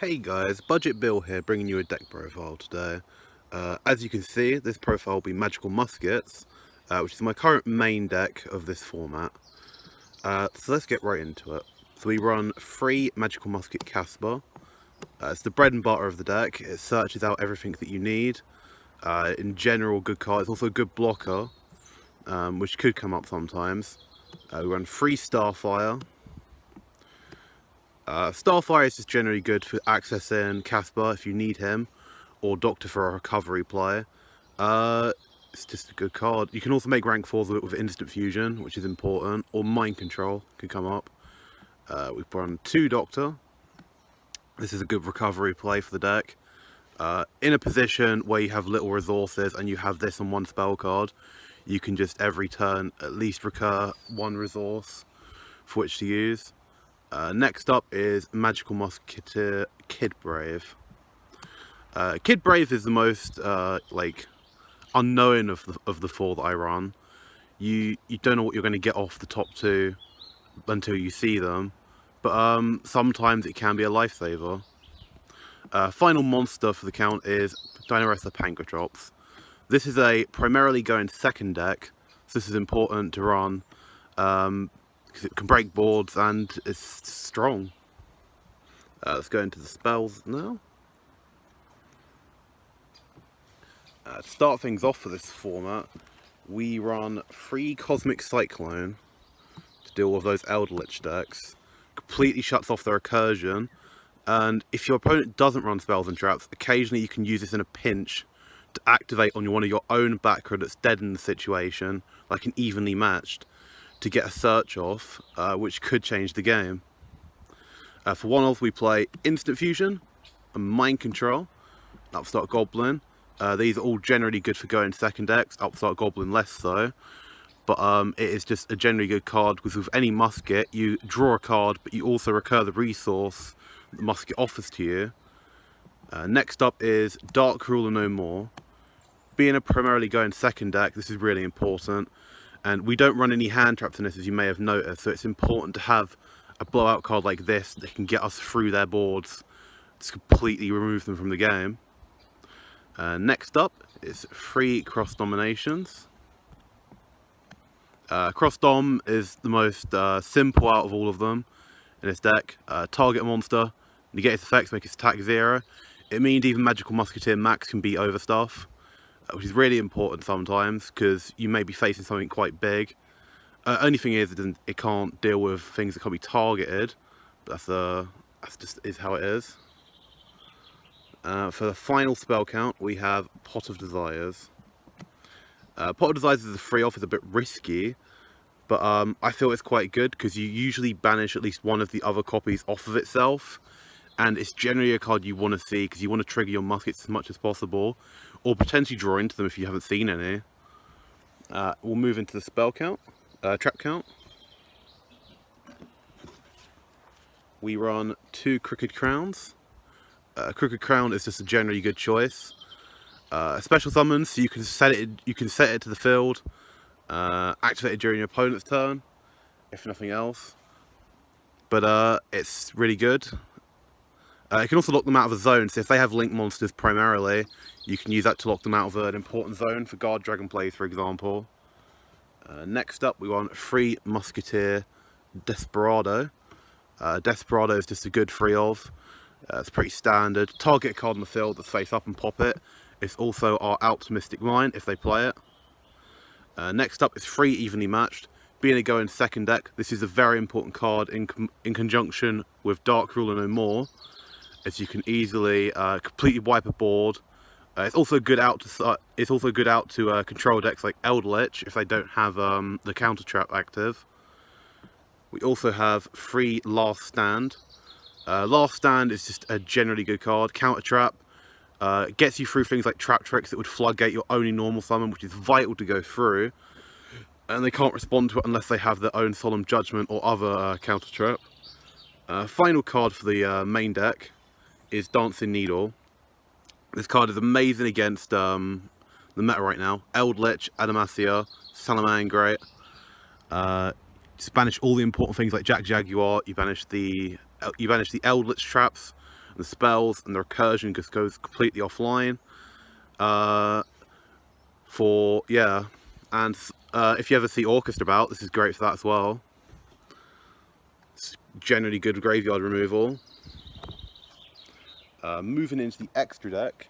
Hey guys, Budget Bill here, bringing you a deck profile today. As you can see, this profile will be Magical Muskets, which is my current main deck of this format. So let's get right into it. So we run 3 Magical Musket Casper. It's the bread and butter of the deck. It searches out everything that you need. In general, good card. It's also a good blocker, which could come up sometimes. We run 3 Starfire. Starfire is just generally good for accessing Casper if you need him, or Doctor for a recovery play. It's just a good card. You can also make rank 4s with Instant Fusion, which is important, or Mind Control can come up. We've run 2 Doctor. This is a good recovery play for the deck. In a position where you have little resources and you have this on 1 spell card, you can just every turn at least recur 1 resource for which to use. Next up is Magical Musketeer Kid Brave. Kid Brave is the most unknown of the 4 that I run. You don't know what you're going to get off the top 2 until you see them, but sometimes it can be a lifesaver. Final monster for the count is Dinoressa Pankratrops. This is a primarily going second deck, so this is important to run. Because it can break boards and it's strong. Let's go into the spells now. To start things off for this format, we run 3 Cosmic Cyclone to deal with those Eldritch decks. Completely shuts off their recursion, and if your opponent doesn't run spells and traps, occasionally you can use this in a pinch to activate on one of your own back row that's dead in the situation, like an evenly matched, to get a search off, which could change the game. For one-off, we play Instant Fusion and Mind Control, Upstart Goblin. These are all generally good for going second decks, Upstart Goblin less so. But it is just a generally good card, because with any musket, you draw a card, but you also recur the resource the musket offers to you. Next up is Dark Ruler No More. Being a primarily going second deck, this is really important. And we don't run any hand traps in this, as you may have noticed, so it's important to have a blowout card like this that can get us through their boards to completely remove them from the game. Next up is 3 Cross Dominations. Cross Dom is the most simple out of all of them in this deck. Target a monster, negate its effects, make its attack 0. It means even Magical Musketeer Max can beat over stuff, which is really important sometimes, because you may be facing something quite big. Only thing is, it can't deal with things that can't be targeted. But that's just is how it is. For the final spell count, we have Pot of Desires. Pot of Desires is a free off, it's a bit risky, but I feel it's quite good, because you usually banish at least one of the other copies off of itself, and it's generally a card you want to see, because you want to trigger your muskets as much as possible, or potentially draw into them if you haven't seen any. We'll move into the spell count, trap count. We run 2 Crooked Crowns. Crooked Crown is just a generally good choice. Special summons, so you can set it to the field, activate it during your opponent's turn, if nothing else. But it's really good. You can also lock them out of a zone, so if they have link monsters primarily, you can use that to lock them out of an important zone for guard dragon plays, for example. Next up, we want 3 Musketeer Desperado. Desperado is just a good free of. It's pretty standard. Target a card on the field that's face up and pop it. It's also our Optimistic Mind if they play it. Next up is 3 Evenly Matched. Being a go in second deck, this is a very important card in conjunction with Dark Ruler No More, as you can easily completely wipe a board. It's also good out to control decks like Eldritch if they don't have the counter trap active. We also have 3 Last Stand. Last Stand is just a generally good card. Counter trap gets you through things like trap tricks that would floodgate your only normal summon, which is vital to go through, and they can't respond to it unless they have their own Solemn Judgment or other counter trap. Final card for the main deck is Dancing Needle. This card is amazing against the meta right now. Eldritch, Adamastia, Salamangreat. Just banish all the important things like Jaguar. You banish the Eldritch traps, the spells, and the recursion just goes completely offline. And if you ever see Orchestra about, this is great for that as well. It's generally good graveyard removal. Moving into the extra deck,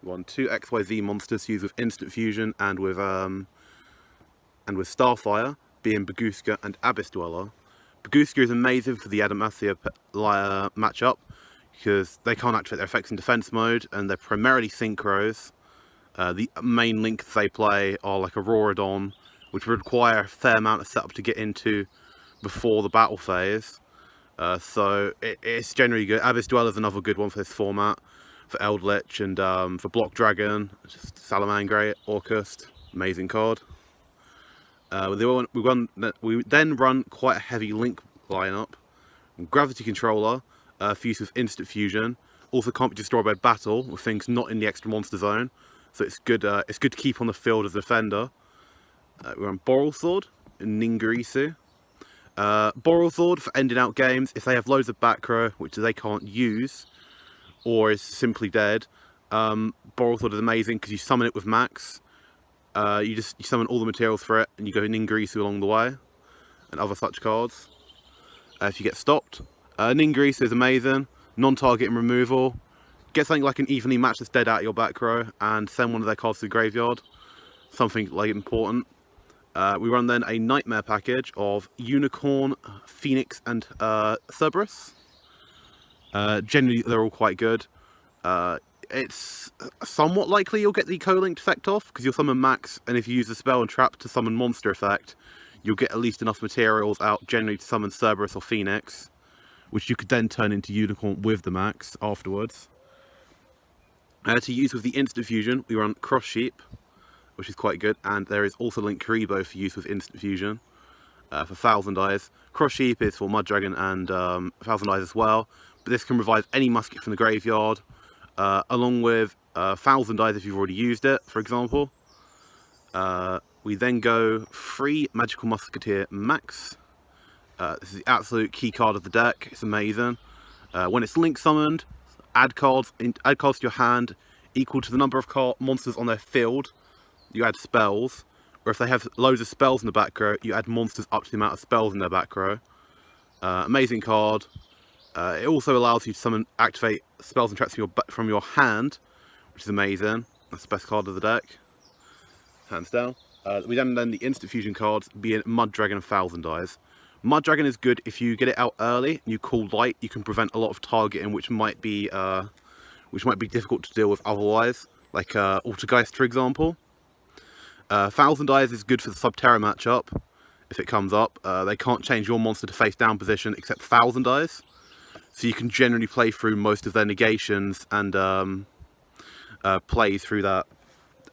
we want 2 XYZ monsters used with instant fusion and with Starfire, being Baguska and Abyss Dweller. Baguska is amazing for the Adamantia matchup because they can't activate their effects in defense mode, and they're primarily synchros. The main links they play are like Auroradon, which would require a fair amount of setup to get into before the battle phase. So it's generally good. Abyss Dweller is another good one for this format, for Eldritch, and for Block Dragon, just Salamangreat, Orcust, amazing card. We then run quite a heavy link lineup. Gravity Controller, for use with instant fusion, also can't be destroyed by battle with things not in the extra monster zone, so it's good to keep on the field as a defender. We run Borrelsword and Ningirsu. Borrelsword for ending out games if they have loads of back row which they can't use or is simply dead. Borrelsword is amazing because you summon it with max. You summon all the materials for it and you go Ningirsu along the way and other such cards. If you get stopped, Ningirsu is amazing, non-targeting removal. Get something like an evenly matched that's dead out of your back row and send one of their cards to the graveyard. Something like important. We run then a Nightmare package of Unicorn, Phoenix and Cerberus. Generally they're all quite good. It's somewhat likely you'll get the co-linked effect off because you'll summon max, and if you use the spell and trap to summon monster effect, you'll get at least enough materials out generally to summon Cerberus or Phoenix, which you could then turn into Unicorn with the max afterwards. To use with the instant fusion, we run Cross Sheep, which is quite good, and there is also Link Karibo for use with instant fusion for 1000 Eyes. Cross Sheep is for Mud Dragon and 1000 Eyes as well, but this can revive any musket from the graveyard, along with 1000 Eyes if you've already used it, for example. We then go 3 Magical Musketeer Max. This is the absolute key card of the deck. It's amazing. When it's link summoned, add cards to your hand equal to the number of monsters on their field. You add spells, or if they have loads of spells in the back row, you add monsters up to the amount of spells in their back row. Amazing card. It also allows you to activate spells and traps from your hand, which is amazing. That's the best card of the deck, hands down. We then the instant fusion cards, being Mud Dragon and 1000 Eyes. Mud Dragon is good if you get it out early and you call light. You can prevent a lot of targeting, which might be difficult to deal with otherwise, like Altergeist, for example. 1000 Eyes is good for the Subterra matchup. If it comes up, they can't change your monster to face down position except 1000 Eyes, so you can generally play through most of their negations and play through that.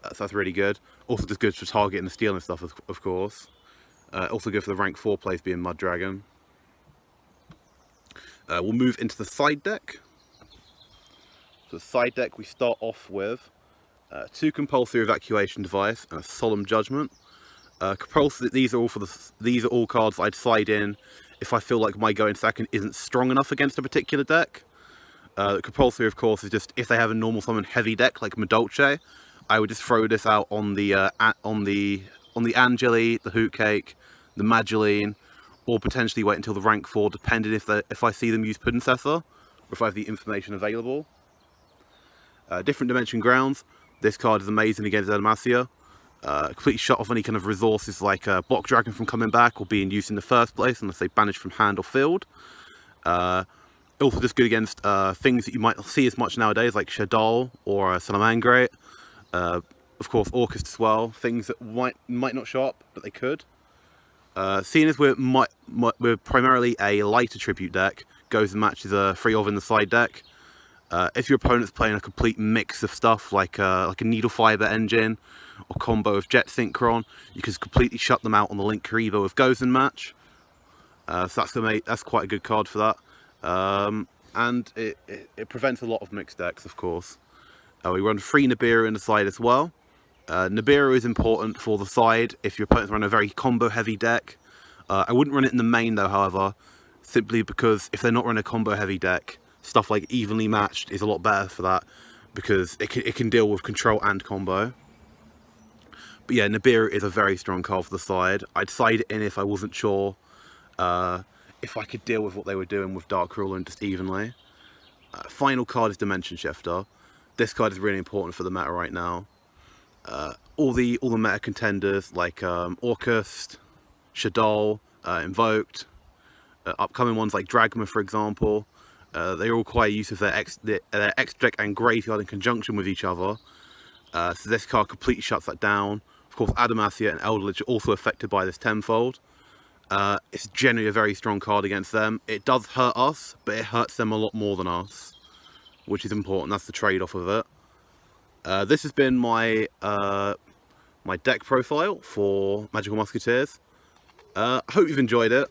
So that's really good. Also just good for targeting the steal and stuff, of course. Also good for the rank 4 plays, being Mud Dragon. We'll move into the side deck. So the side deck, we start off with 2 Compulsory Evacuation Device and a Solemn Judgment. Compulsory, these are all cards I'd side in if I feel like my go in second isn't strong enough against a particular deck. Compulsory, of course, is just if they have a normal summon heavy deck like Madolche, I would just throw this out on the Angeli, the Hoot Cake, the Mageline, or potentially wait until the rank 4, depending if I see them use Puddensessa, or if I have the information available. Different Dimension Grounds. This card is amazing against Adamantia. Completely shut off any kind of resources like Block Dragon from coming back or being used in the first place unless they banish from hand or field. Also just good against things that you might not see as much nowadays, like Shaddoll or Salamangreat. Of course, Orcust as well. Things that might not show up, but they could. Seeing as we're primarily a light attribute deck, goes and matches a 3 of in the side deck. If your opponent's playing a complete mix of stuff like a Needle Fiber Engine or combo of Jet Synchron, you can completely shut them out on the Link Karibo with Gozen match. So that's quite a good card for that. And it prevents a lot of mixed decks, of course. We run 3 Nibiru in the side as well. Nibiru is important for the side if your opponent's run a very combo heavy deck. I wouldn't run it in the main though, however, simply because if they're not running a combo heavy deck, stuff like Evenly Matched is a lot better for that, because it can deal with control and combo. But yeah, Nibiru is a very strong card for the side. I'd side it in if I wasn't sure if I could deal with what they were doing with Dark Ruler and just evenly. Final card is Dimension Shifter. This card is really important for the meta right now. All the meta contenders like Orcust, Shadol, Invoked, upcoming ones like Dragma, for example, they all require use of their extra deck and graveyard in conjunction with each other. So this card completely shuts that down. Of course, Adamasya and Eldritch are also affected by this tenfold. It's generally a very strong card against them. It does hurt us, but it hurts them a lot more than us, which is important. That's the trade-off of it. This has been my my deck profile for Magical Musketeers. Hope you've enjoyed it.